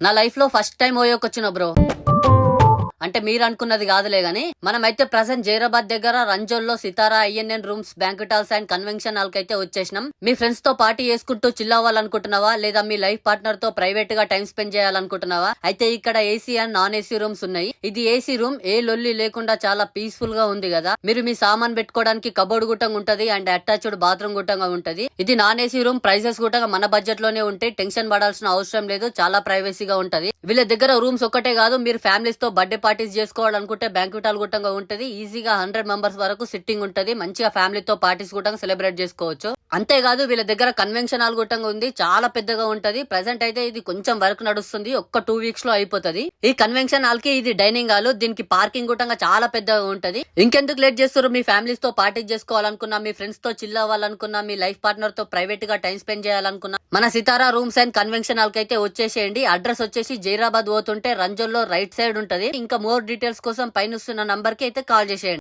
నా లైఫ్ లో first time ఓయోకొచ్చిన bro. అంటే మీరు అనుకున్నది కాదులే గానీ, మనమైతే ప్రెసెంట్ జైరాబాద్ దగ్గర రంజోల్లో Sitara INN rooms banquet halls and convention hall కైతే వచ్చేసినాం. మీ ఫ్రెండ్స్ తో పార్టీ చేసుకుంటూ చిల్ అవ్వాలనుకుంటున్నావా, లేదా మీ లైఫ్ పార్ట్నర్ తో ప్రైవేట్ గా టైం స్పెండ్ చేయాలనుకుంటున్నావా? అయితే ఇక్కడ AC and non AC rooms ఉన్నాయి. ఇది ఏసీ రూమ్, ఏ లొల్లి లేకుండా చాలా పీస్ఫుల్ గా ఉంది కదా. మీరు మీ సామాన్ పెట్టుకోవడానికి కబోర్డ్ గుట్టంగా ఉంటది అండ్ అటాచ్డ్ బాత్రూమ్ గుట్టంగా ఉంటది. ఇది నాన్ ఏసీ రూమ్. ప్రైసెస్ కూడా మన బడ్జెట్ లోనే ఉంటాయి. టెన్షన్ పడాల్సిన అవసరం లేదు. చాలా ప్రైవసీగా ఉంటది. వీళ్ళ దగ్గర రూమ్స్ ఒక్కటే కాదు, మీరు ఫ్యామిలీస్ తో బర్త్డే పార్టీస్ చేసుకోవాలనుకుంటే బ్యాంక్వెట్ హాల్ గుట్టంగా ఉంటది. ఈజీగా 100 మెంబర్స్ వరకు సిట్టింగ్ ఉంటది. మంచిగా ఫ్యామిలీతో పార్టీస్ కూడా సెలబ్రేట్ చేసుకోవచ్చు. అంతేకాదు వీళ్ళ దగ్గర కన్వెన్షన్ హాల్ గుట్టంగా ఉంది. చాలా పెద్దగా ఉంటది. ప్రెసెంట్ అయితే ఇది కొంచెం వర్క్ నడుస్తుంది. ఒక్క 2 వీక్స్ లో అయిపోతది. ఈ కన్వెన్షన్ హాల్ కి ఇది డైనింగ్ హాల్. దీనికి పార్కింగ్ గుట్టంగా చాలా పెద్దగా ఉంటది. ఇంకెందుకు లేట్ చేస్తారు? మీ ఫ్యామిలీస్ తో పార్టీస్ చేసుకోవాలనుకున్నా, మీ ఫ్రెండ్స్ తో చిల్ అవ్వాలనుకున్నా, మీ లైఫ్ పార్ట్నర్ తో ప్రైవేట్ గా టైం స్పెండ్ చేయాలనుకున్నా, మన సితారా రూమ్స్ అండ్ కన్వెన్షన్ హాల్ కి అయితే వచ్చేసేయండి. అడ్రస్ వచ్చేసి జైరాబాద్ పోతుంటే రంజోల్లో రైట్ సైడ్ ఉంటది. ఇంకా మోర్ డీటెయిల్స్ కోసం పైన నంబర్ కి అయితే కాల్ చేసేయండి.